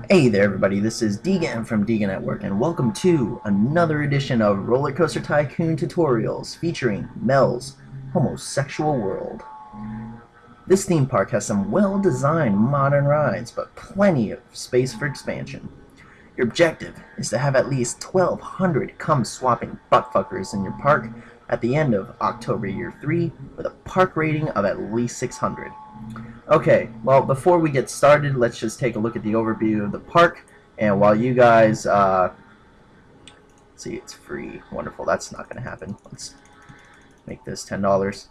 Hey there everybody, this is Deegan from Deegan Network and welcome to another edition of Roller Coaster Tycoon tutorials featuring Mel's homosexual world. This theme park has some well-designed modern rides, but plenty of space for expansion. Your objective is to have at least 1,200 cum-swapping buttfuckers in your park at the end of October Year 3 with a park rating of at least 600. Okay, well, before we get started, let's just take a look at the overview of the park. And while you guys, see, it's free. Wonderful. That's not going to happen. Let's make this $10.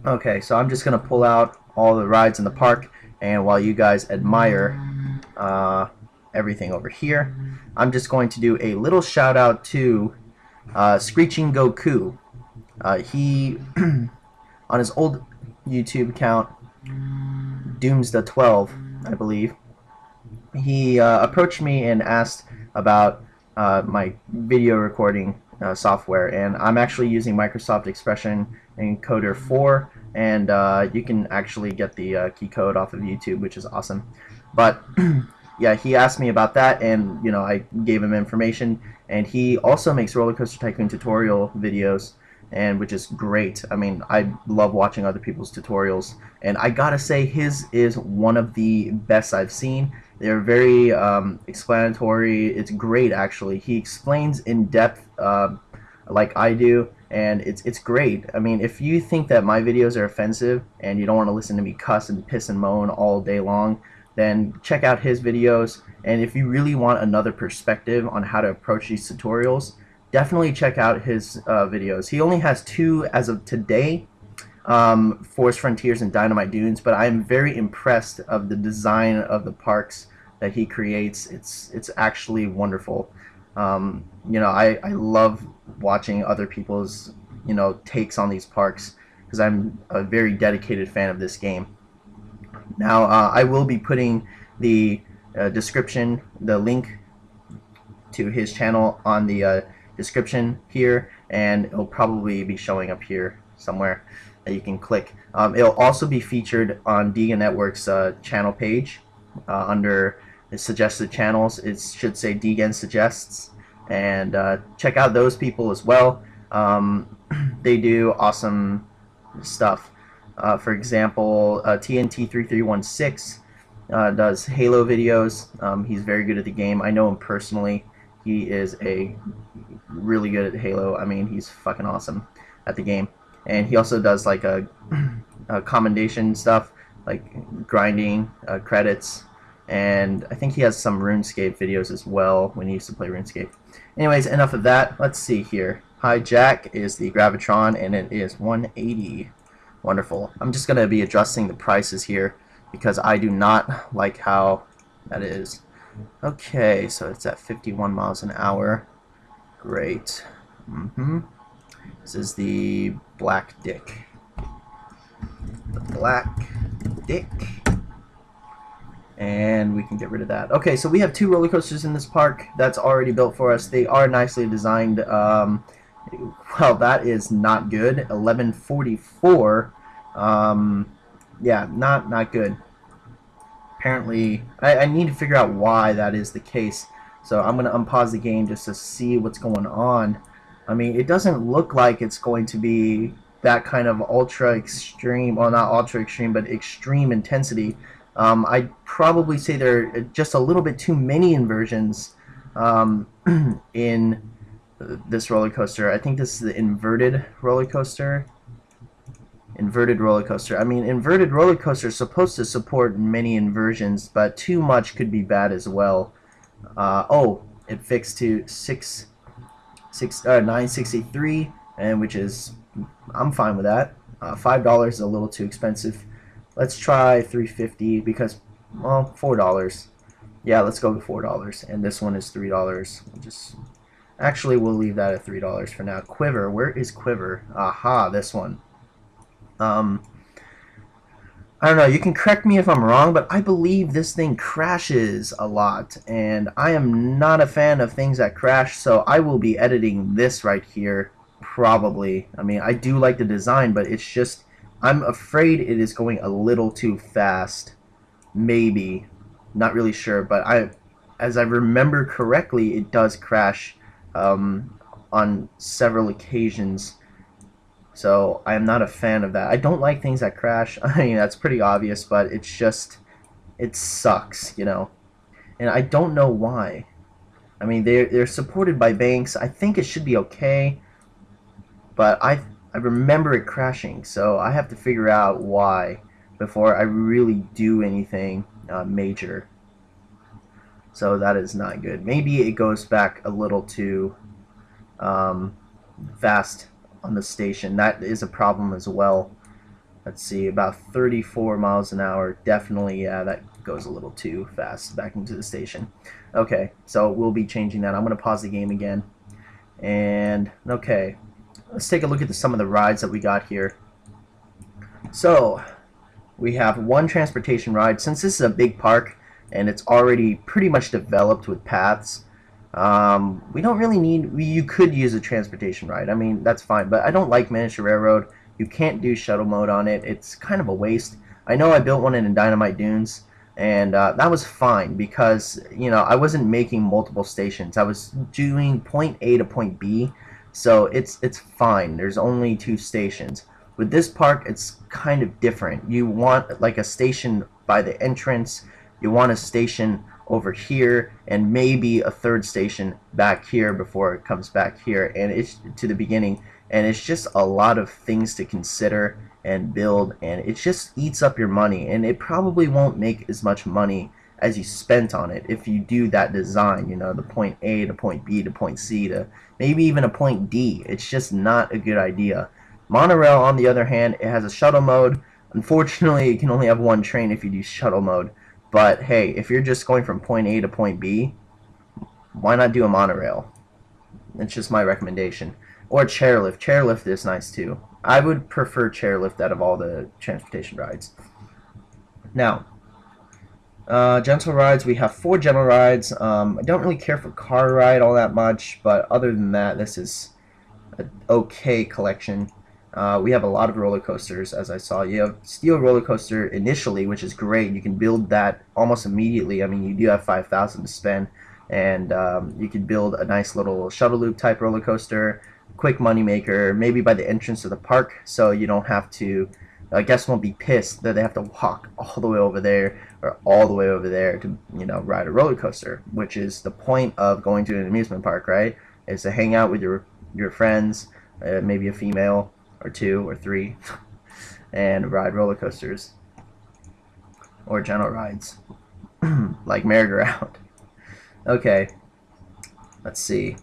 Okay, so I'm just going to pull out all the rides in the park. And while you guys admire everything over here, I'm just going to do a little shout out to Screeching Goku. He, on his old YouTube account, Doomsda12, I believe, he approached me and asked about my video recording software, and I'm actually using Microsoft Expression Encoder 4, and you can actually get the key code off of YouTube, which is awesome. But yeah, he asked me about that, and you know, I gave him information, and he also makes Roller Coaster Tycoon tutorial videos, and which is great. I mean, I love watching other people's tutorials, and I gotta say his is one of the best I've seen. They're very explanatory. It's great, actually. He explains in depth like I do, and it's great. I mean, if you think that my videos are offensive and you don't want to listen to me cuss and piss and moan all day long, then check out his videos. And if you really want another perspective on how to approach these tutorials, definitely check out his videos. He only has 2 as of today, Forest Frontiers and Dynamite Dunes, but I am very impressed of the design of the parks that he creates. It's actually wonderful. You know, I love watching other people's, you know, takes on these parks, because I'm a very dedicated fan of this game. Now, I will be putting the description, the link to his channel on the description here, and it'll probably be showing up here somewhere that you can click. It'll also be featured on Deegan Network's channel page under the suggested channels. It should say Deegan Suggests, and check out those people as well. They do awesome stuff. For example, TNT3316 does Halo videos. He's very good at the game. I know him personally. He is really good at Halo. I mean, he's fucking awesome at the game. And he also does like a commendation stuff, like grinding credits, and I think he has some RuneScape videos as well when he used to play RuneScape. Anyways, enough of that. Let's see here. Hijack is the Gravitron, and it is 180. Wonderful. I'm just gonna be adjusting the prices here because I do not like how that is. Okay, so it's at 51 miles an hour. Great. This is the Black Dick. The Black Dick. And we can get rid of that. Okay, so we have 2 roller coasters in this park that's already built for us. They are nicely designed. Well, that is not good. 1144. Yeah, not good. Apparently, I need to figure out why that is the case. So I'm going to unpause the game just to see what's going on. I mean, it doesn't look like it's going to be that kind of ultra extreme, well, not ultra extreme, but extreme intensity. I'd probably say there are just a little bit too many inversions in this roller coaster. I think this is the inverted roller coaster. Inverted roller coaster. I mean, inverted roller coaster is supposed to support many inversions, but too much could be bad as well. Oh, it fixed to 963, and which is, I'm fine with that. $5 is a little too expensive. Let's try 350 because, well, $4. Yeah, let's go with $4, and this one is $3. Actually, we'll leave that at $3 for now. Quiver, where is Quiver? Aha, this one. I don't know, you can correct me if I'm wrong, but I believe this thing crashes a lot, and I am not a fan of things that crash, so I will be editing this right here, probably. I mean, I do like the design, but it's just, I'm afraid it is going a little too fast. Maybe. Not really sure, but as I remember correctly, it does crash on several occasions. So I am not a fan of that. I don't like things that crash. I mean, that's pretty obvious, but it's just, it sucks, you know. And I don't know why. I mean, they're supported by banks. I think it should be okay, but I remember it crashing, so I have to figure out why before I really do anything major. So that is not good. Maybe it goes back a little too um, fast on the station. That is a problem as well. Let's see, about 34 miles an hour. Definitely, yeah, that goes a little too fast back into the station. Okay, so we'll be changing that. I'm going to pause the game again. And, okay, let's take a look at some of the rides that we got here. So, we have one transportation ride. Since this is a big park, and it's already pretty much developed with paths, we don't really need, you could use a transportation ride. I mean, that's fine, but I don't like miniature railroad. You can't do shuttle mode on it. It's kind of a waste. I know I built one in Dynamite Dunes, and that was fine because, you know, I wasn't making multiple stations. I was doing point A to point B, so it's fine. There's only 2 stations. With this park, it's kind of different. You want like a station by the entrance, you want a station over here, and maybe a 3rd station back here before it comes back here, and it's to the beginning. And it's just a lot of things to consider and build, and it just eats up your money, and it probably won't make as much money as you spent on it if you do that design, you know, the point A to point B to point C to maybe even a point D. It's just not a good idea. Monorail, on the other hand, it has a shuttle mode. Unfortunately, you can only have 1 train if you do shuttle mode. But hey, if you're just going from point A to point B, why not do a monorail? It's just my recommendation. Or chairlift. Chairlift is nice too. I would prefer chairlift out of all the transportation rides. Now, gentle rides, we have 4 gentle rides. I don't really care for car ride all that much, but other than that, this is an okay collection. We have a lot of roller coasters, as I saw. You have Steel Roller Coaster initially, which is great. You can build that almost immediately. I mean, you do have 5,000 to spend, and you can build a nice little shuttle loop type roller coaster, quick money maker, maybe by the entrance of the park, so you don't have to. Guests won't be pissed that they have to walk all the way over there or all the way over there to, you know, ride a roller coaster, which is the point of going to an amusement park, right? Is to hang out with your friends, maybe a female or 2 or 3, and ride roller coasters or gentle rides like merry-go-round. Okay, let's see.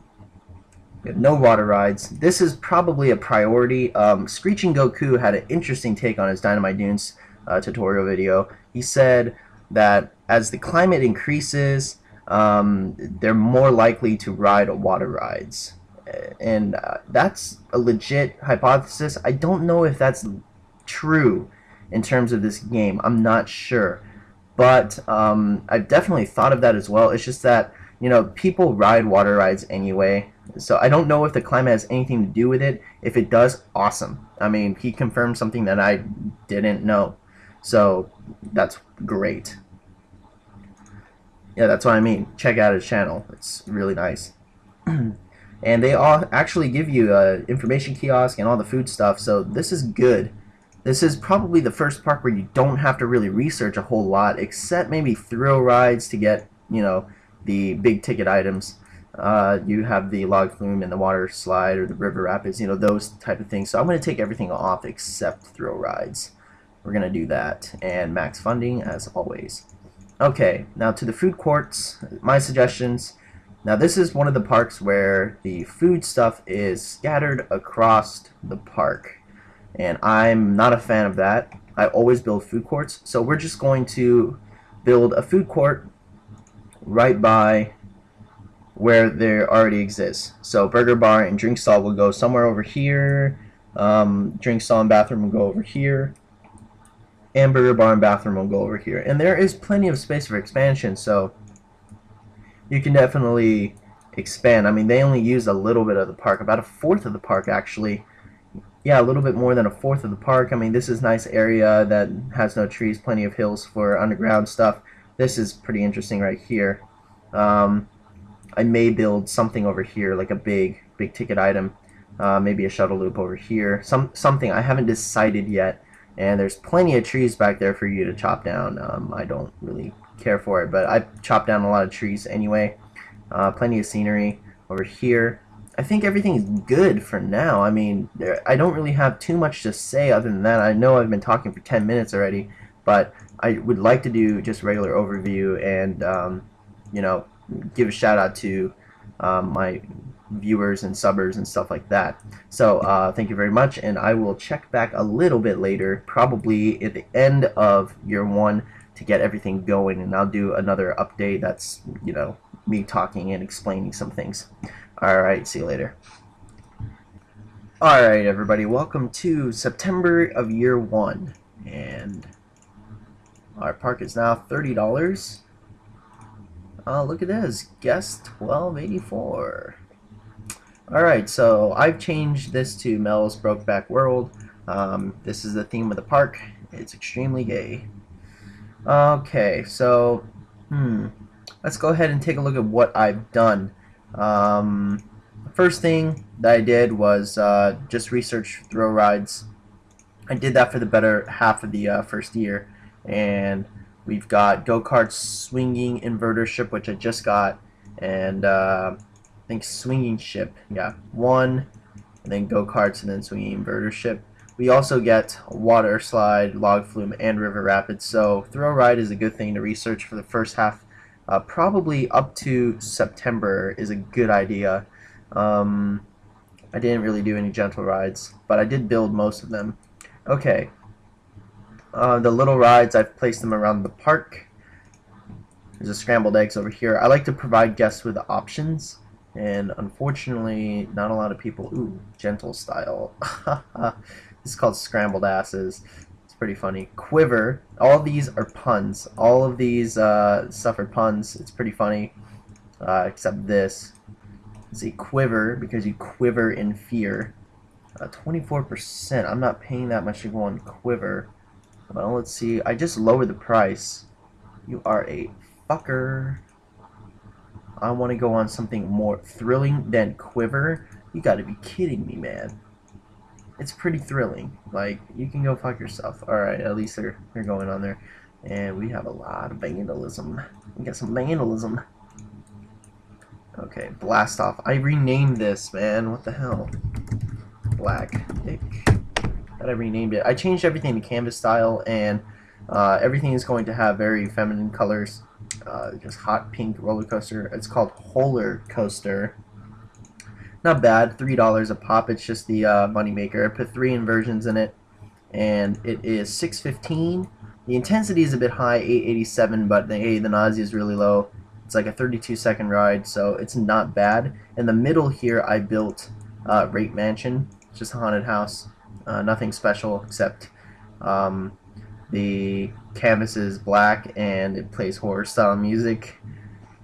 We have no water rides. This is probably a priority. Screeching Goku had an interesting take on his Dynamite Dunes tutorial video. He said that as the climate increases, they're more likely to ride water rides. And that's a legit hypothesis. I don't know if that's true in terms of this game. I'm not sure. But I've definitely thought of that as well. It's just that, you know, people ride water rides anyway. So I don't know if the climate has anything to do with it. If it does, awesome. I mean, he confirmed something that I didn't know. So that's great. Yeah, that's what I mean. Check out his channel. It's really nice. And they all actually give you information kiosk and all the food stuff, so this is good. This is probably the first park where you don't have to really research a whole lot, except maybe thrill rides to get, you know, the big ticket items. You have the log flume and the water slide or the river rapids, you know, those type of things. So I'm going to take everything off except thrill rides. We're going to do that, and max funding as always. Okay, now to the food courts, my suggestions. Now this is one of the parks where the food stuff is scattered across the park, and I'm not a fan of that. I always build food courts, so we're just going to build a food court right by where there already exists. So burger bar and drink stall will go somewhere over here, drink stall and bathroom will go over here, and burger bar and bathroom will go over here. And there is plenty of space for expansion, so you can definitely expand. I mean, they only use a little bit of the park, about a 1/4 of the park actually. Yeah, a little bit more than a 1/4 of the park. I mean, this is a nice area that has no trees, plenty of hills for underground stuff. this is pretty interesting right here. I may build something over here, like a big ticket item, maybe a shuttle loop over here, something. I haven't decided yet, and there's plenty of trees back there for you to chop down. I don't really care for it, but I chopped down a lot of trees anyway. Plenty of scenery over here. I think everything's good for now. I mean, I don't really have too much to say other than that. I know I've been talking for 10 minutes already, but I would like to do just regular overview and, you know, give a shout out to my viewers and subbers and stuff like that. So thank you very much, and I will check back a little bit later, probably at the end of year 1, to get everything going, and I'll do another update that's, you know, me talking and explaining some things. Alright, see you later. Alright everybody, welcome to September of year 1, and our park is now $30. Oh, look at this, guest 1284. Alright, so I've changed this to Mel's Brokeback World. This is the theme of the park. It's extremely gay. Okay, so let's go ahead and take a look at what I've done. The first thing that I did was just research thrill rides. I did that for the better half of the first year, and we've got go-kart swinging inverter ship, which I just got, and I think swinging ship, yeah, 1, and then go-karts, and then swinging inverter ship. We also get water slide, log flume, and river rapids, so thrill ride is a good thing to research for the first half. Probably up to September is a good idea. I didn't really do any gentle rides, but I did build most of them. Okay, the little rides, I've placed them around the park. There's a scrambled eggs over here. I like to provide guests with options, and unfortunately not a lot of people. Ooh, gentle style. This is called scrambled asses. It's pretty funny. Quiver, all these are puns. All of these stuff are puns. It's pretty funny, except this. See, quiver, because you quiver in fear. 24%. I'm not paying that much to go on quiver. Well, let's see. I just lowered the price. You are a fucker. I want to go on something more thrilling than quiver. You gotta be kidding me, man. It's pretty thrilling. Like, you can go fuck yourself. Alright, at least they're going on there. And we have a lot of vandalism. We got some vandalism. Okay, blast off. I renamed this, man. What the hell? Black dick. But I renamed it. I changed everything to canvas style, and everything is going to have very feminine colors. Just hot pink roller coaster. It's called Roller Coaster. Not bad, $3 a pop. It's just the money maker. I put 3 inversions in it, and it is $6.15. The intensity is a bit high, 887, but the nausea is really low. It's like a 32-second ride, so it's not bad. In the middle here, I built Rape Mansion. It's just a haunted house. Nothing special except the canvas is black and it plays horror-style music.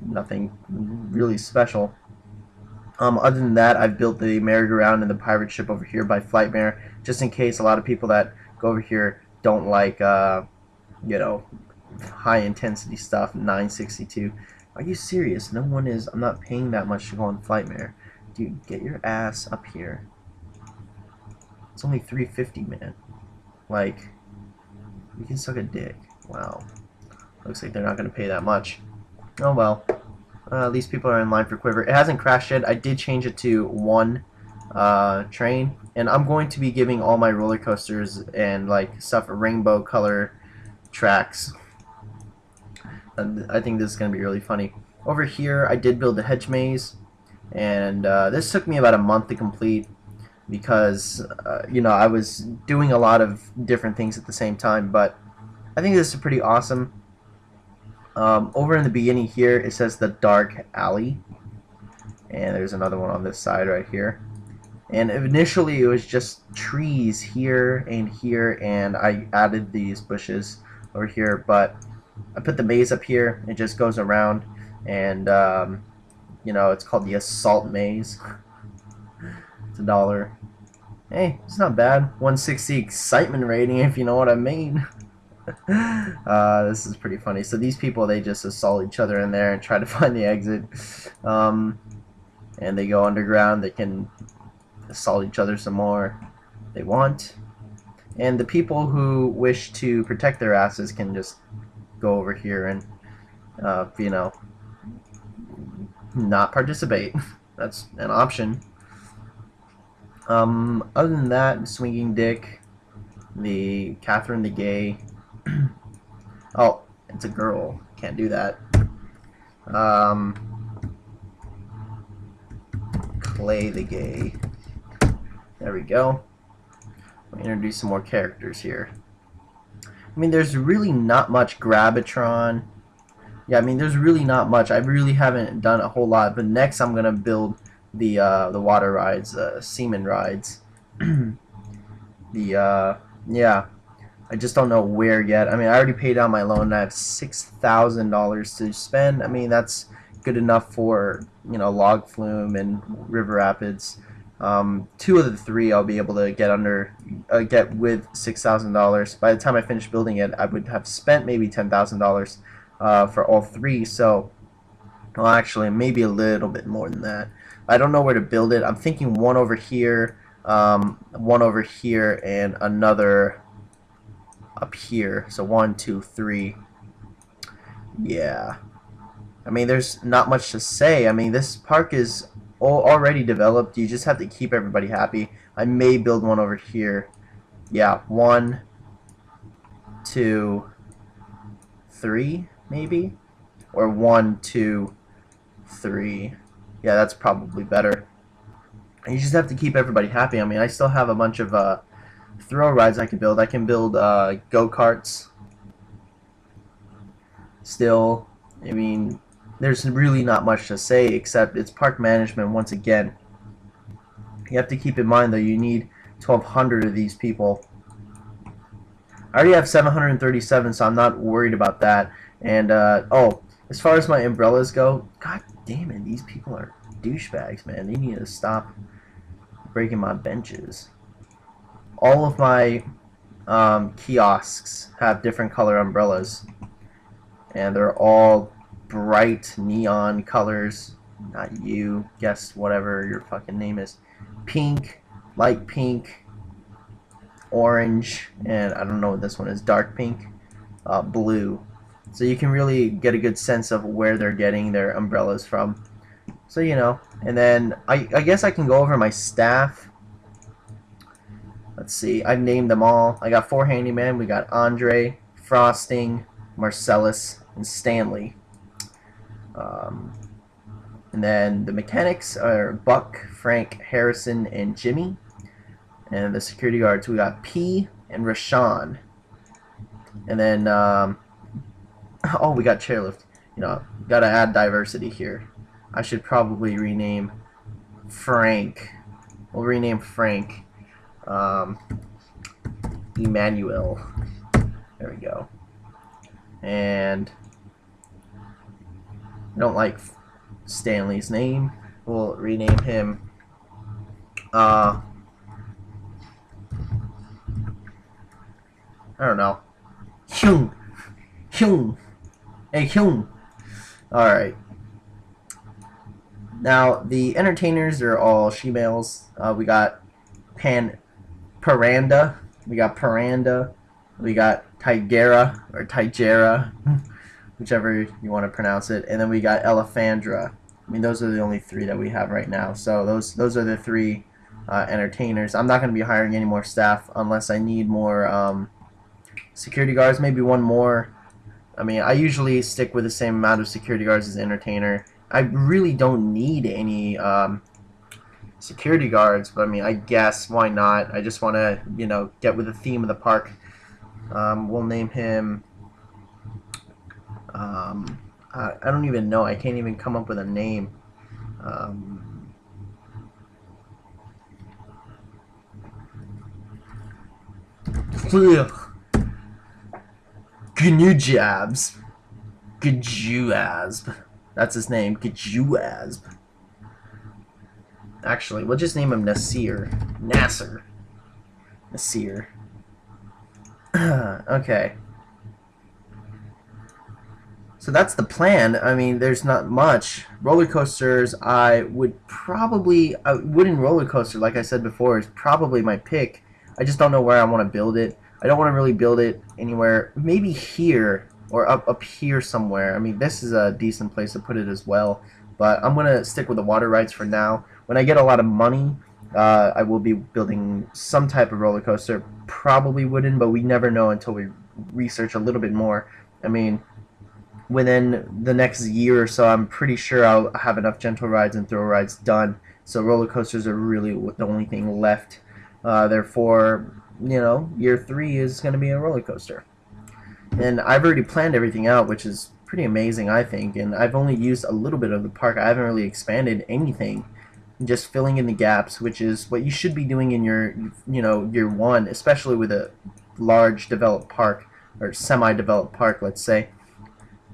Nothing really special. Other than that, I've built the merry-go-round and the pirate ship over here by Flightmare, just in case a lot of people that go over here don't like, you know, high-intensity stuff. 962. Are you serious? No one is. I'm not paying that much to go on Flightmare. Dude, get your ass up here. It's only $3.50, man. Like, you can suck a dick. Wow. Looks like they're not going to pay that much. Oh well. At least people are in line for quiver. It hasn't crashed yet. I did change it to 1 train, and I'm going to be giving all my roller coasters and like stuff rainbow color tracks. I think this is going to be really funny. Over here, I did build a hedge maze, and this took me about a month to complete because you know, I was doing a lot of different things at the same time, but I think this is pretty awesome. Over in the beginning here, it says the dark alley, and there's another one on this side right here. And initially it was just trees here, and I added these bushes over here, but I put the maze up here. It just goes around, and you know, it's called the assault maze. It's $1. Hey, it's not bad. 160 excitement rating, if you know what I mean. This is pretty funny. So these people, they just assault each other in there and try to find the exit. And they go underground. They can assault each other some more if they want. And the people who wish to protect their asses can just go over here and, you know, not participate. That's an option. Other than that, Swinging Dick, the Catherine the Gay. Oh, it's a girl. Can't do that. Clay the Gay. There we go. I'll introduce some more characters here. I mean, there's really not much. Grabatron. Yeah, I mean, there's really not much. I really haven't done a whole lot. But next, I'm gonna build the water rides, seaman rides. Yeah, I just don't know where yet. I mean, I already paid out my loan. And I have $6,000 to spend. I mean, that's good enough for, you know, Log Flume and River Rapids. 2 of the 3 I'll be able to get with $6,000. By the time I finish building it, I would have spent maybe $10,000 for all 3. So, well, actually, maybe a little bit more than that. I don't know where to build it. I'm thinking one over here, one over here, and another up here. So 1, 2, 3. Yeah. I mean, there's not much to say. I mean, this park is already developed. You just have to keep everybody happy. I may build one over here. Yeah, 1, 2, 3, maybe, or 1, 2, 3. Yeah, that's probably better. You just have to keep everybody happy. I mean, I still have a bunch of thrill rides I can build. I can build go-karts. Still, I mean, there's really not much to say except it's park management once again. You have to keep in mind, though, you need 1,200 of these people. I already have 737, so I'm not worried about that. And, oh, as far as my umbrellas go, god damn it, these people are douchebags, man. They need to stop breaking my benches. All of my kiosks have different color umbrellas, and they're all bright neon colors. Not you, guess whatever your fucking name is. Pink, light pink, orange, and I don't know what this one is, dark pink, blue. So you can really get a good sense of where they're getting their umbrellas from. So, you know, and then I guess I can go over my staff. Let's see, I've named them all. I got 4 handymen. We got Andre, Frosting, Marcellus, and Stanley. And then the mechanics are Buck, Frank, Harrison, and Jimmy. And the security guards, we got P and Rashawn. And then, oh, we got Chairlift. You know, gotta add diversity here. I should probably rename Frank. We'll rename Frank Emmanuel. There we go. And I don't like Stanley's name. We'll rename him I don't know. Hyung. Hey, Hyung. Alright. Now, the entertainers are all she-males. We got Paranda. We got Paranda. We got Tigera, or Tigera, whichever you want to pronounce it. And then we got Elefandra. I mean, those are the only 3 that we have right now. So those are the 3 entertainers. I'm not going to be hiring any more staff unless I need more security guards. Maybe one more. I mean, I usually stick with the same amount of security guards as entertainer. I really don't need any security guards, but I mean, I guess why not? I just want to, you know, get with the theme of the park. We'll name him. I don't even know. I can't even come up with a name. Gnujabs. Gjuazb. That's his name. Gjuazb. Actually, we'll just name him Nasir. Nasser. Nasir. Okay. So that's the plan. I mean, there's not much. Roller coasters, wooden roller coaster, like I said before, is probably my pick. I just don't know where I want to build it. I don't want to really build it anywhere. Maybe here or up here somewhere. I mean, this is a decent place to put it as well. But I'm gonna stick with the water rides for now. When I get a lot of money, I will be building some type of roller coaster, probably wooden, but we never know until we research a little bit more. I mean, within the next year or so, I'm pretty sure I'll have enough gentle rides and thrill rides done. So roller coasters are really the only thing left. Therefore, year 3 is going to be a roller coaster. And I've already planned everything out, which is pretty amazing, I think. And I've only used a little bit of the park. I haven't really expanded anything. Just filling in the gaps, which is what you should be doing in your, year 1, especially with a large developed park or semi-developed park, let's say.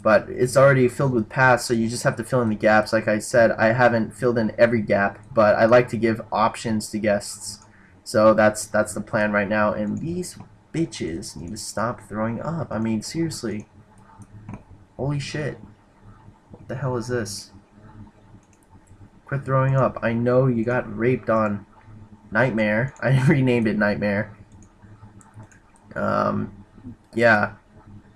But it's already filled with paths, so you just have to fill in the gaps. Like I said, I haven't filled in every gap, but I like to give options to guests. So that's the plan right now. And these bitches need to stop throwing up. I mean, seriously. Holy shit. What the hell is this? Quit throwing up. I know you got raped on Nightmare. I renamed it Nightmare. Yeah.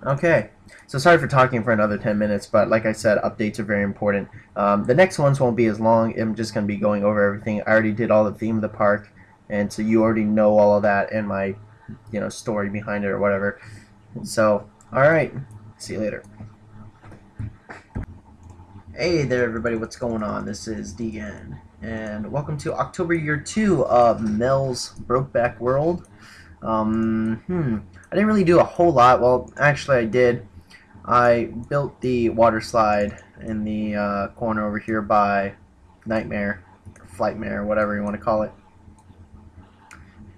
Okay. So sorry for talking for another 10 minutes, but like I said, updates are very important. The next ones won't be as long. I'm just going to be going over everything. I already did all the theme of the park, and so you already know all of that and my, story behind it or whatever. So, alright. See you later. Hey there, everybody. What's going on? This is DN, and welcome to October year 2 of Mel's Brokeback World. I didn't really do a whole lot. Well, actually I did. I built the water slide in the corner over here by Nightmare, or Flightmare, whatever you want to call it.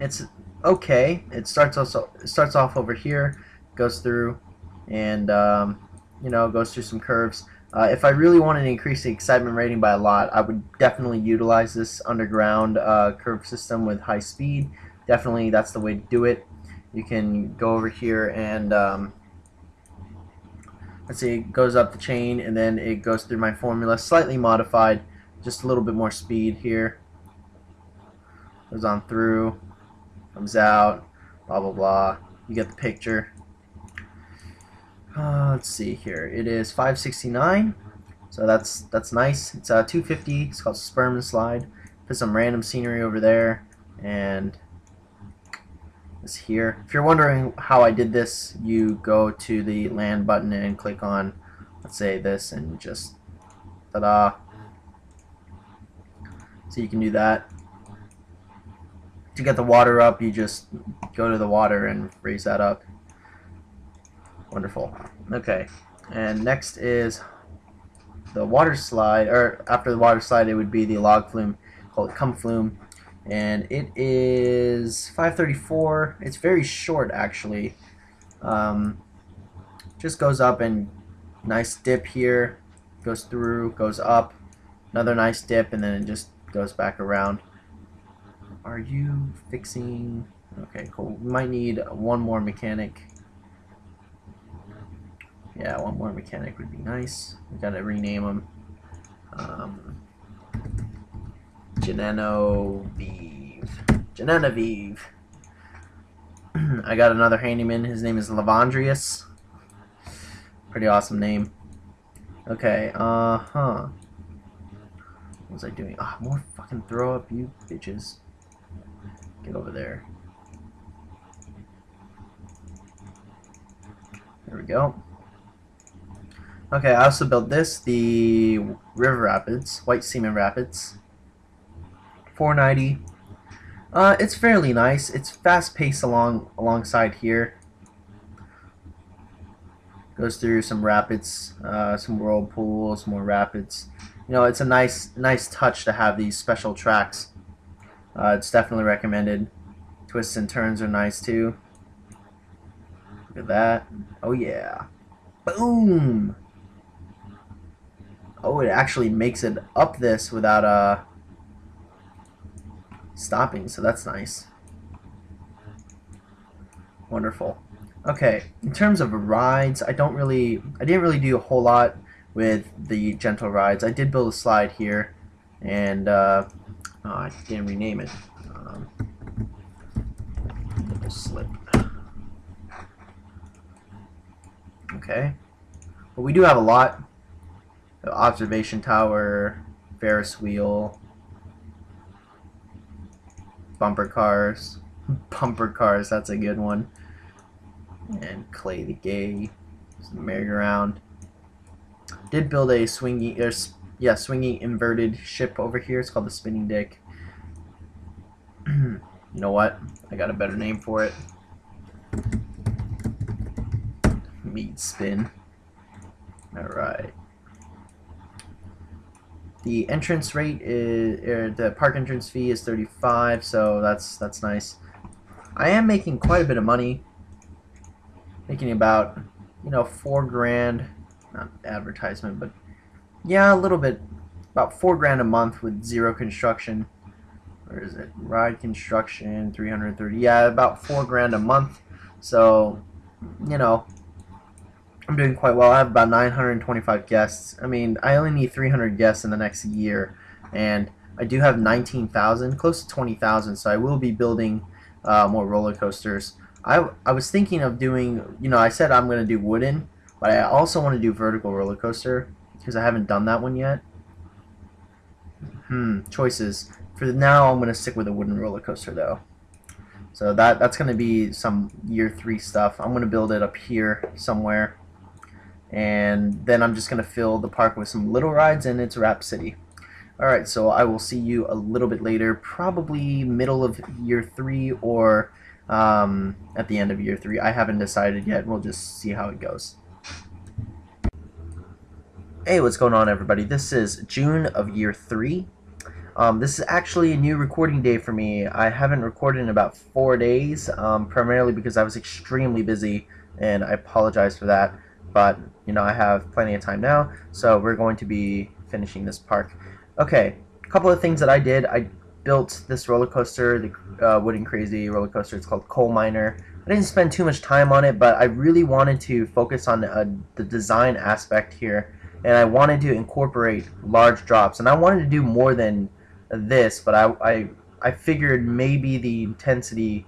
It's okay. It starts off over here, goes through, and goes through some curves. If I really wanted to increase the excitement rating by a lot, I would definitely utilize this underground curve system with high speed. Definitely, that's the way to do it. You can go over here and let's see, it goes up the chain and then it goes through my formula, slightly modified, just a little bit more speed here. Goes on through, comes out, blah blah blah. You get the picture. Let's see here. It is 569, so that's nice. It's 250. It's called Sperm and Slide. Put some random scenery over there, and this here. If you're wondering how I did this, you go to the land button and click on, let's say this, and just ta-da. So you can do that. To get the water up, you just go to the water and raise that up. Wonderful. Okay, and next is the water slide, or after the water slide it would be the log flume, called Cum Flume, and it is 534. It's very short actually. Just goes up and nice dip here, goes through, goes up, another nice dip, and then it just goes back around. Are you fixing? Okay, cool. We might need one more mechanic. Yeah, one more mechanic would be nice. We gotta rename him. Genevieve. I got another handyman. His name is Lavandrius. Pretty awesome name. Okay, what was I doing? Ah, more fucking throw up, you bitches. Get over there. There we go. Okay, I also built this, the River Rapids, White Seaman Rapids. 490. It's fairly nice. It's fast-paced alongside here. Goes through some rapids, some whirlpools, more rapids. It's a nice touch to have these special tracks. It's definitely recommended. Twists and turns are nice too. Look at that. Oh yeah. Boom! Oh, it actually makes it up this without stopping, so that's nice. Wonderful. Okay, in terms of rides, I didn't really do a whole lot with the gentle rides. I did build a slide here, and oh, I didn't rename it. Slip. Okay, but we do have a lot. The observation tower, Ferris wheel, bumper cars. Bumper cars, that's a good one. And Clay the Gay, merry-go-round. Did build a swinging inverted ship over here. It's called the spinning dick. You know what? I got a better name for it. Meat spin. Alright. The entrance rate is, the park entrance fee is 35, so that's nice. I am making quite a bit of money. Making about, you know, $4,000, not advertisement, but yeah, a little bit, about $4,000 a month with zero construction. Where is it? Ride construction, 330. Yeah, about $4,000 a month. So, you know, I'm doing quite well. I have about 925 guests. I mean, I only need 300 guests in the next year, and I do have 19,000, close to 20,000. So I will be building more roller coasters. I was thinking of doing, you know, I said I'm going to do wooden, but I also want to do vertical roller coaster because I haven't done that one yet. Choices. For now, I'm going to stick with a wooden roller coaster though. So that's going to be some year 3 stuff. I'm going to build it up here somewhere, and then I'm just going to fill the park with some little rides, and it's Rap City. Alright, so I will see you a little bit later, probably middle of year 3 or at the end of year 3. I haven't decided yet. We'll just see how it goes. Hey, what's going on, everybody? This is June of year 3. This is actually a new recording day for me. I haven't recorded in about 4 days, primarily because I was extremely busy, and I apologize for that. But, you know, I have plenty of time now, so we're going to be finishing this park. Okay, a couple of things that I did. I built this roller coaster, the Wooden Crazy roller coaster. It's called Coal Miner. I didn't spend too much time on it, but I really wanted to focus on the design aspect here, and I wanted to incorporate large drops, and I wanted to do more than this, but I figured maybe the intensity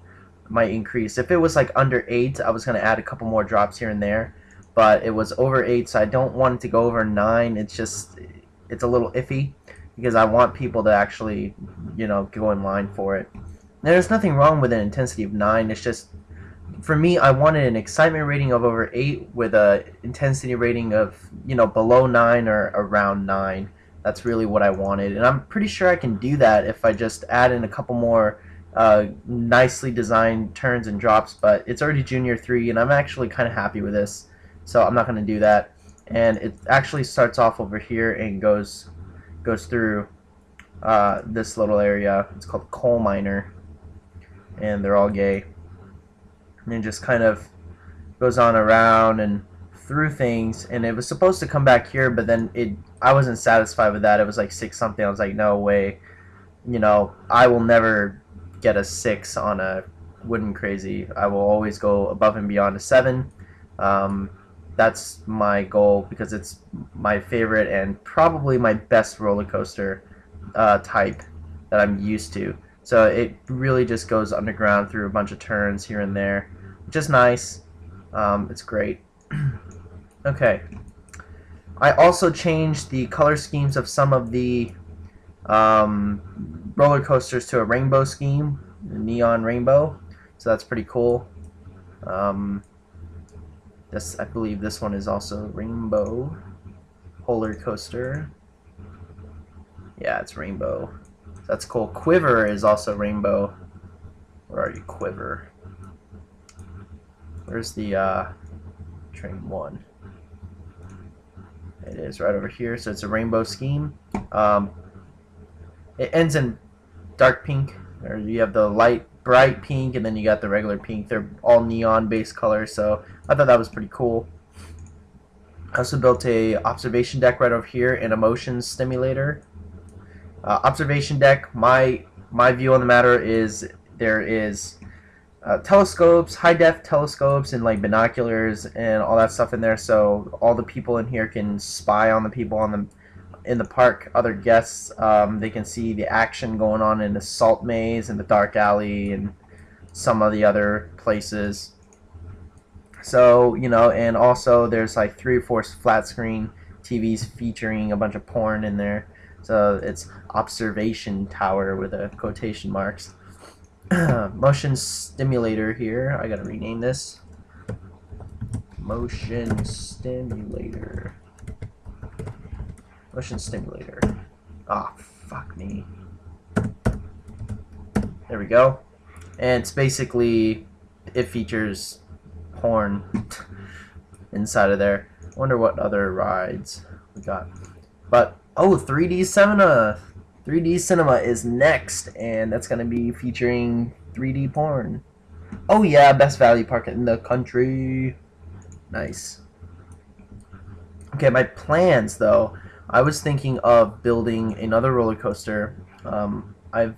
might increase. If it was like under 8, I was going to add a couple more drops here and there, but it was over 8, so I don't want it to go over 9. It's a little iffy because I want people to actually, you know, go in line for it. Now, there's nothing wrong with an intensity of 9. It's just, for me, I wanted an excitement rating of over 8 with a intensity rating of, you know, below 9 or around 9. That's really what I wanted, and I'm pretty sure I can do that if I just add in a couple more nicely designed turns and drops. But it's already Junior 3, and I'm actually kind of happy with this, so I'm not going to do that. And it actually starts off over here and goes through this little area. It's called Coal Miner, and they're all gay. And it just kind of goes on around and through things, and it was supposed to come back here, but then I wasn't satisfied with that. It was like 6 something. I was like, no way, you know, I will never get a 6 on a Wooden Crazy. I will always go above and beyond a 7. That's my goal because it's my favorite and probably my best roller coaster type that I'm used to. So it really just goes underground through a bunch of turns here and there, which is nice. It's great. Okay. I also changed the color schemes of some of the roller coasters to a rainbow scheme, a neon rainbow. So that's pretty cool. I believe this one is also rainbow. Roller coaster. Yeah, it's rainbow. That's cool. Quiver is also rainbow. Where are you, Quiver? Where's the train 1? It is right over here. So it's a rainbow scheme. It ends in dark pink, or you have the light bright pink, and then you got the regular pink. They're all neon based colors, so I thought that was pretty cool. I also built a observation deck right over here and a motion stimulator. Observation deck, my view on the matter is there is telescopes, high def telescopes, and like binoculars and all that stuff in there, so all the people in here can spy on the people on the in the park, other guests. They can see the action going on in the salt maze and the dark alley and some of the other places. So, you know, and also there's like 3 or 4 flat screen TVs featuring a bunch of porn in there. So it's observation tower with a quotation marks. Motion stimulator here. I gotta rename this. Motion stimulator. Motion stimulator. Ah, oh, fuck me. There we go. And it's basically, it features porn inside of there. Wonder what other rides we got. But oh, 3D cinema. 3D cinema is next, and that's gonna be featuring 3D porn. Oh yeah, best value park in the country. Nice. Okay, my plans though. I was thinking of building another roller coaster. I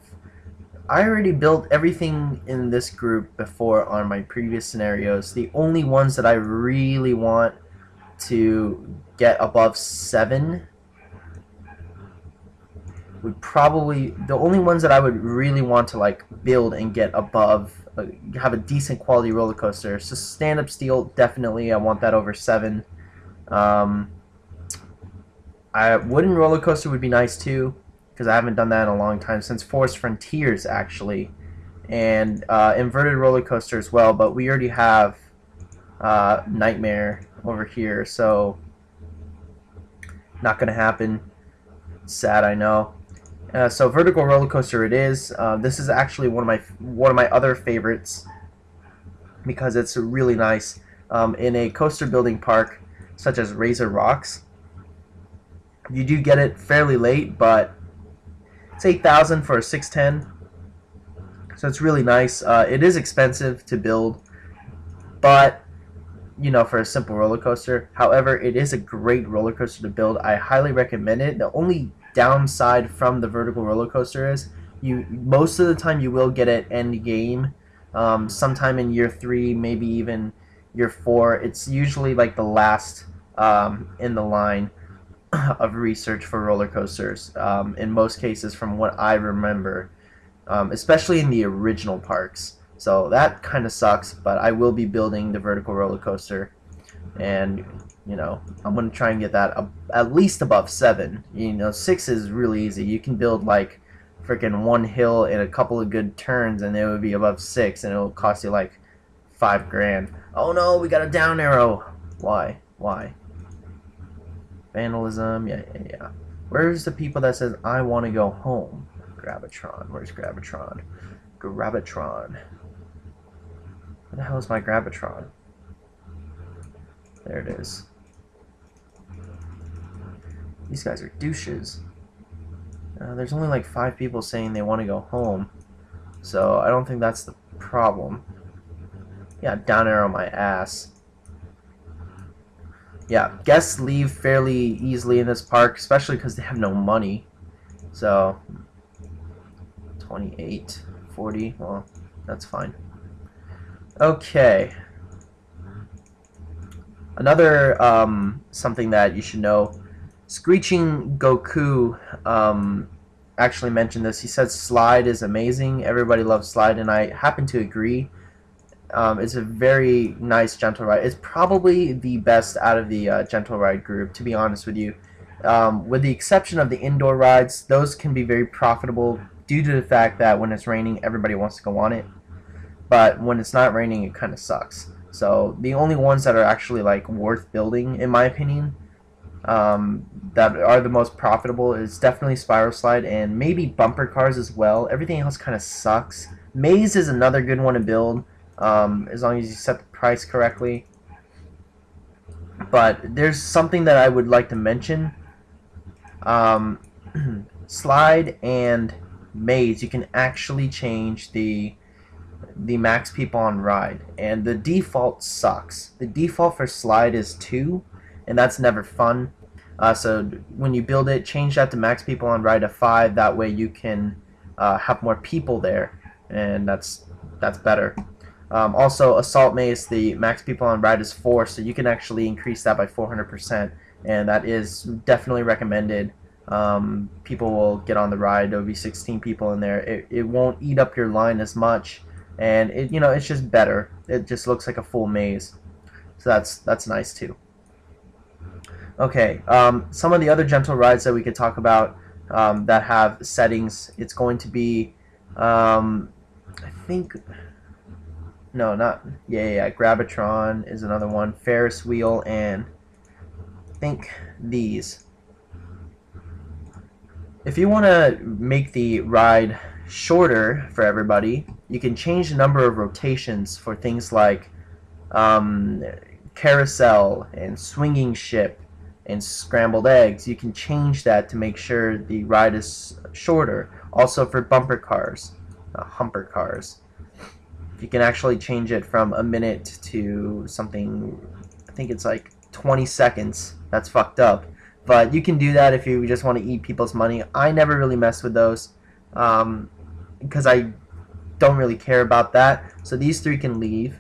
already built everything in this group before on my previous scenarios. The only ones that I really want to get above 7 would probably, the only ones that I would really want to like build and get above, have a decent quality roller coaster. So stand-up steel, definitely I want that over 7. Wooden roller coaster would be nice too, because I haven't done that in a long time, since Forest Frontiers actually, and inverted roller coaster as well. But we already have Nightmare over here, so not gonna happen. Sad, I know. So vertical roller coaster it is. This is actually one of my other favorites because it's really nice in a coaster building park such as Razor Rocks. You do get it fairly late, but it's $8,000 for a 610, so it's really nice. It is expensive to build, but you know, for a simple roller coaster. However, it is a great roller coaster to build. I highly recommend it. The only downside from the vertical roller coaster is most of the time you will get it end game, sometime in year 3, maybe even year 4. It's usually like the last in the line of research for roller coasters, in most cases from what I remember, especially in the original parks. So that kind of sucks, but I will be building the vertical roller coaster, and you know, I'm going to try and get that at least above 7. You know, 6 is really easy. You can build like freaking one hill and a couple of good turns and it would be above 6, and it will cost you like $5,000. Oh no, we got a down arrow. Why? Vandalism, yeah. Where's the people that says I want to go home? Gravitron, where's Gravitron? Gravitron. Where the hell is my Gravitron? There it is. These guys are douches. There's only like 5 people saying they want to go home, so I don't think that's the problem. Yeah, down arrow my ass. Yeah, guests leave fairly easily in this park, especially because they have no money. So 28, 40, well, that's fine. Okay. Another something that you should know, Screeching Goku actually mentioned this. He said Slide is amazing. Everybody loves Slide, and I happen to agree. It's a very nice gentle ride. It's probably the best out of the gentle ride group, to be honest with you. With the exception of the indoor rides, those can be very profitable due to the fact that when it's raining, everybody wants to go on it. But when it's not raining, it kind of sucks. So the only ones that are actually like worth building, in my opinion, that are the most profitable is definitely Spiral Slide and maybe bumper cars as well. Everything else kind of sucks. Maze is another good one to build, as long as you set the price correctly. But there's something that I would like to mention. Slide and Maze, you can actually change the max people on ride, and the default sucks. The default for Slide is 2, and that's never fun. So when you build it, change that to max people on ride to 5. That way you can have more people there, and that's better. Also, Assault Maze, the max people on ride is 4, so you can actually increase that by 400%, and that is definitely recommended. People will get on the ride. There'll be 16 people in there. It won't eat up your line as much, and it's just better. It just looks like a full maze, so that's nice too. Okay, some of the other gentle rides that we could talk about that have settings. It's going to be, I think. No, not yeah. Gravitron is another one. Ferris wheel, and I think these. If you want to make the ride shorter for everybody, you can change the number of rotations for things like carousel and swinging ship and scrambled eggs. You can change that to make sure the ride is shorter. Also for bumper cars, humper cars. You can actually change it from a minute to something, I think it's like 20 seconds. That's fucked up. But you can do that if you just want to eat people's money. I never really mess with those because I don't really care about that. So these three can leave.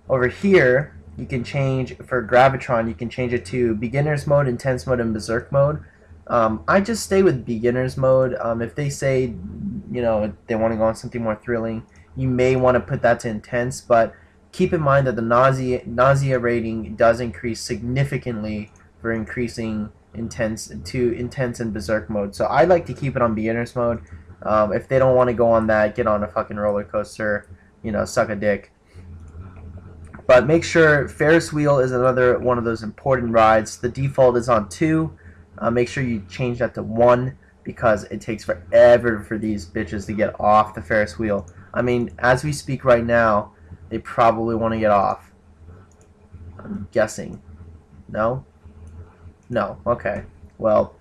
Over here, you can change, for Gravitron, you can change it to beginner's mode, intense mode, and berserk mode. I just stay with beginner's mode. If they say, they want to go on something more thrilling, you may want to put that to intense, but keep in mind that the nausea rating does increase significantly for increasing intense and berserk mode. So I like to keep it on beginner's mode. If they don't want to go on that, get on a fucking roller coaster, suck a dick. But make sure Ferris wheel is another one of those important rides. The default is on 2. Make sure you change that to 1 because it takes forever for these bitches to get off the Ferris wheel. I mean, as we speak right now, they probably want to get off. I'm guessing. No? No. Okay. Well,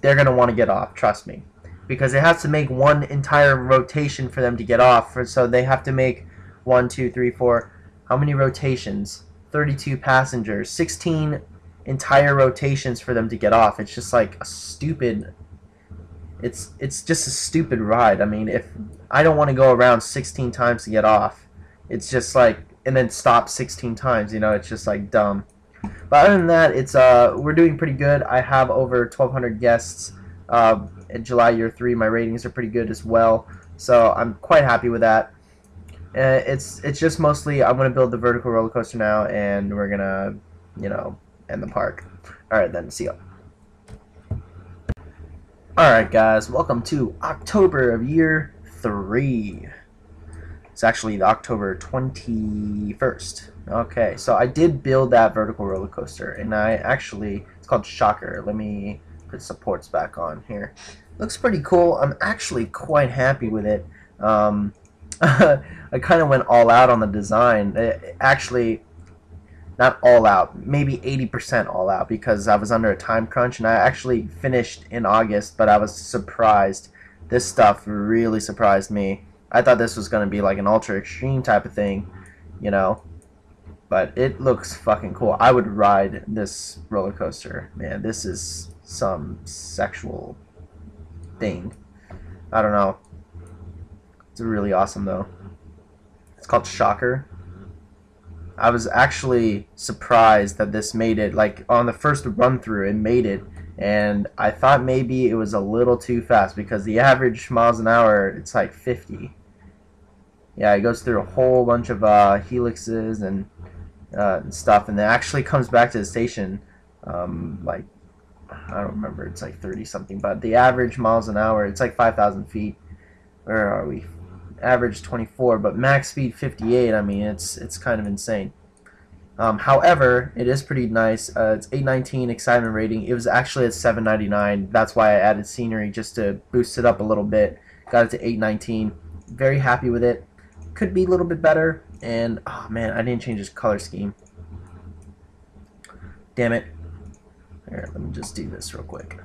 they're going to want to get off, trust me. Because it has to make one entire rotation for them to get off. So they have to make 1, 2, 3, 4. How many rotations? 32 passengers. 16 entire rotations for them to get off. It's just like a stupid... It's just a stupid ride. I mean, if I don't want to go around 16 times to get off, it's just like, and then stop 16 times, it's just like dumb. But other than that, it's we're doing pretty good. I have over 1,200 guests in July year 3. My ratings are pretty good as well, so I'm quite happy with that. It's just mostly I'm gonna build the vertical roller coaster now, and we're gonna end the park. All right, then, see ya. Alright guys, welcome to October of year 3. It's actually the October 21st. Okay, so I did build that vertical roller coaster, and it's called Shocker. Let me put supports back on here. Looks pretty cool. I'm actually quite happy with it. I kind of went all out on the design. Actually, not all out, maybe 80% all out, because I was under a time crunch, and I actually finished in August, but I was surprised. This stuff really surprised me. I thought this was going to be like an ultra extreme type of thing, but it looks fucking cool. I would ride this roller coaster. Man, this is some sexual thing. I don't know. It's really awesome though. It's called Shocker. I was actually surprised that this made it. Like on the first run through, it made it, and I thought maybe it was a little too fast because the average miles an hour, it's like 50. Yeah, it goes through a whole bunch of helixes and stuff, and then actually comes back to the station. Like I don't remember, it's like 30 something, but the average miles an hour, it's like 5,000 feet. Where are we? Average 24, but max speed 58. I mean, it's kind of insane. However, it is pretty nice. It's 819 excitement rating. It was actually at 799. That's why I added scenery just to boost it up a little bit. Got it to 819. Very happy with it. Could be a little bit better. And oh man, I didn't change this color scheme. Damn it. Here, let me just do this real quick.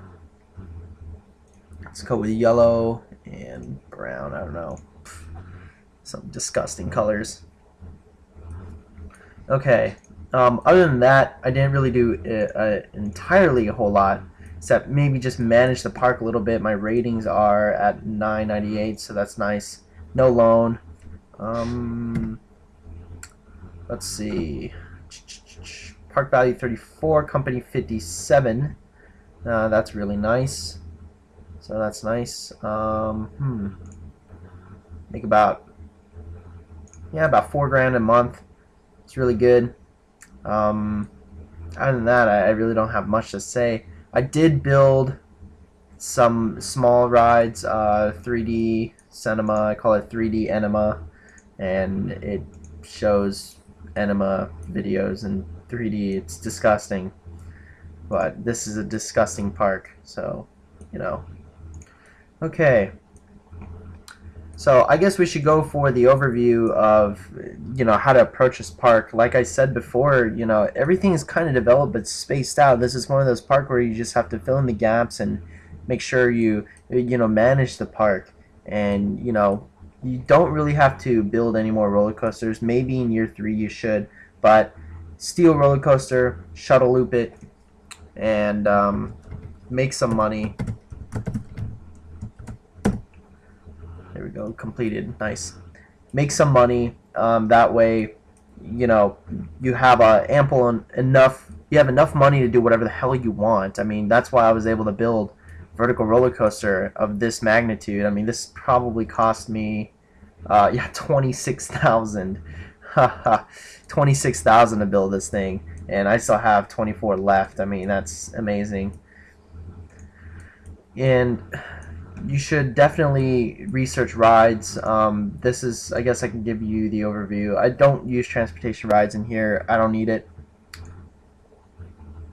Let's go with yellow and brown. I don't know. Some disgusting colors. Okay. Other than that, I didn't really do entirely a whole lot, except maybe just manage the park a little bit. My ratings are at 998, so that's nice. No loan. Let's see. Park value 34, company 57. That's really nice. So that's nice. Make about $4 grand a month. It's really good. Other than that, I really don't have much to say. I did build some small rides, 3D cinema. I call it 3D enema, and it shows enema videos in 3D. It's disgusting, but this is a disgusting park, so you know. Okay, so I guess we should go for the overview of how to approach this park. Like I said before, everything is kind of developed but spaced out. This is one of those parks where you just have to fill in the gaps and make sure you manage the park, and you don't really have to build any more roller coasters. Maybe in year 3 you should, but steal roller coaster, shuttle loop it, and make some money. There we go, completed. Nice. Make some money. That way, you have enough money to do whatever the hell you want. I mean, that's why I was able to build vertical roller coaster of this magnitude. I mean, this probably cost me 26,000. 26,000 to build this thing, and I still have 24 left. I mean, that's amazing. And you should definitely research rides. This is, I guess I can give you the overview. I don't use transportation rides in here. I don't need it.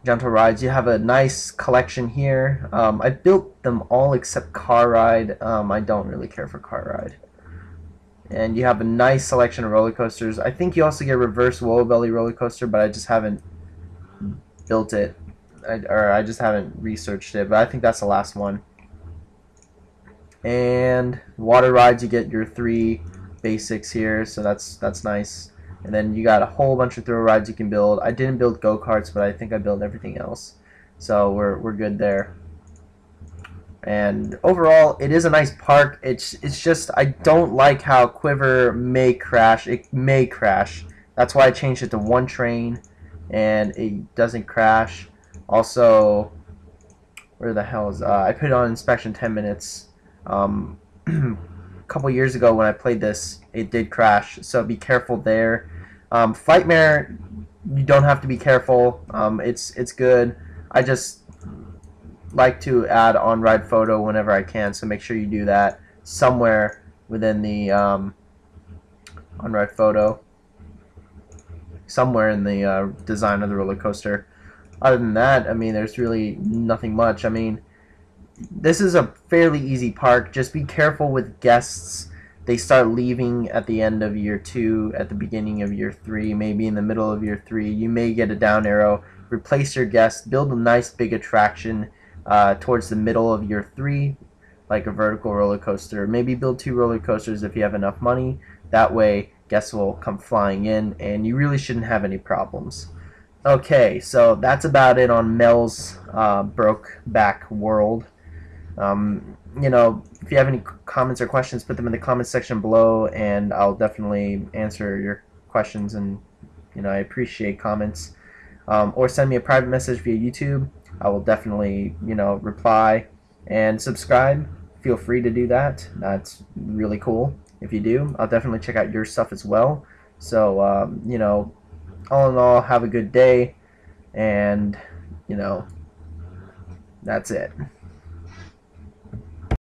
Gentle rides. You have a nice collection here. I built them all except car ride. I don't really care for car ride. And you have a nice selection of roller coasters. I think you also get reverse wall belly roller coaster, but I just haven't built it, or I just haven't researched it. But I think that's the last one. And water rides, you get your 3 basics here, so that's nice. And then you got a whole bunch of thrill rides you can build. I didn't build go-karts, but I think I built everything else, so we're good there. And overall, it is a nice park. It's just I don't like how Quiver may crash. It may crash. That's why I changed it to 1 train, and it doesn't crash. Also, where the hell is I put it on inspection 10 minutes. A couple years ago when I played this, it did crash, so be careful there. Flightmare, you don't have to be careful. It's good. I just like to add on-ride photo whenever I can, so make sure you do that somewhere within the on-ride photo, somewhere in the design of the roller coaster. Other than that, I mean, there's really nothing much. I mean, this is a fairly easy park. Just be careful with guests. They start leaving at the end of year 2, at the beginning of year 3, maybe in the middle of year 3. You may get a down arrow. Replace your guests. Build a nice big attraction towards the middle of year 3, like a vertical roller coaster. Maybe build 2 roller coasters if you have enough money. That way, guests will come flying in, and you really shouldn't have any problems. Okay, so that's about it on Mel's Brokeback World. If you have any comments or questions, put them in the comments section below, and I'll definitely answer your questions, and I appreciate comments. Or send me a private message via YouTube. I will definitely reply, and subscribe. Feel free to do that. That's really cool if you do. I'll definitely check out your stuff as well. So all in all, have a good day, and that's it.